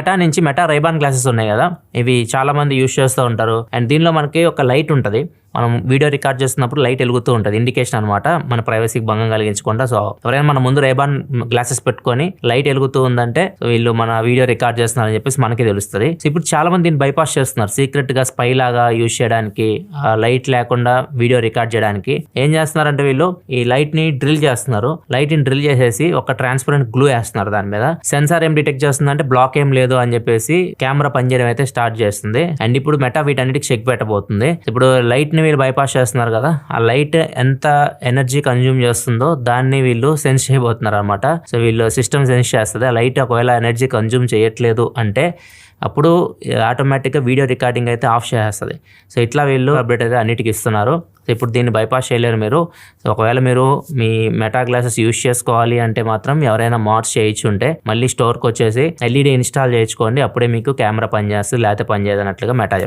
Meta నుంచి meta Ray-Ban glasses ఉన్నాయి కదా, ఇవి చాలా మంది యూజ్ చేస్తూ ఉంటారు. అండ్ దీనిలో మనకి ఒక లైట్ ఉంటుంది, మనం వీడియో రికార్డ్ చేస్తున్నప్పుడు లైట్ వెలుగుతూ ఉంటుంది, ఇండికేషన్ అనమాట, మన ప్రైవసీకి భంగం కలిగించకుండా. సో ఎవరైనా మన ముందు రైబాన్ గ్లాసెస్ పెట్టుకొని లైట్ వెలుగుతూ ఉందంటే వీళ్ళు మన వీడియో రికార్డ్ చేస్తున్నారని చెప్పేసి మనకి తెలుస్తుంది. సో ఇప్పుడు చాలా మంది దీన్ని బైపాస్ చేస్తున్నారు, సీక్రెట్ గా స్పై లాగా యూజ్ చేయడానికి, లైట్ లేకుండా వీడియో రికార్డ్ చేయడానికి ఏం చేస్తున్నారంటే వీళ్ళు ఈ లైట్ ని డ్రిల్ చేస్తున్నారు. లైట్ ని డ్రిల్ చేసేసి ఒక ట్రాన్స్పరెంట్ గ్లూ వేస్తున్నారు దాని మీద. సెన్సార్ ఏం డిటెక్ట్ చేస్తుందంటే బ్లాక్ ఏం లేదు అని చెప్పేసి కెమెరా పనిచేయడం అయితే స్టార్ట్ చేస్తుంది. అండ్ ఇప్పుడు మెటా వీటన్నిటికి చెక్ పెట్టబోతుంది. ఇప్పుడు లైట్ ని వీళ్ళు బైపాస్ చేస్తున్నారు కదా, ఆ లైట్ ఎంత ఎనర్జీ కన్జ్యూమ్ చేస్తుందో దాన్ని వీళ్ళు సెన్స్ చేయబోతున్నారు అనమాట. సో వీళ్ళు సిస్టమ్ సెన్స్ చేస్తుంది. ఆ లైట్ ఒకవేళ ఎనర్జీ కన్జ్యూమ్ చేయట్లేదు అంటే అప్పుడు ఆటోమేటిక్గా వీడియో రికార్డింగ్ అయితే ఆఫ్ చేసేస్తుంది. సో ఇట్లా వీళ్ళు అప్డేట్ అయితే అన్నిటికీ ఇస్తున్నారు. సో ఇప్పుడు దీన్ని బైపాస్ చేయలేరు మీరు. సో ఒకవేళ మీరు మీ మెటా గ్లాసెస్ యూజ్ చేసుకోవాలి అంటే మాత్రం ఎవరైనా మోడ్స్ చేయించుంటే మళ్ళీ స్టోర్కి వచ్చేసి ఎల్ఈడి ఇన్స్టాల్ చేయించుకోండి, అప్పుడే మీకు కెమెరా పనిచేస్తుంది, లేకపోతే పనిచేయదన్నట్లుగా మెటా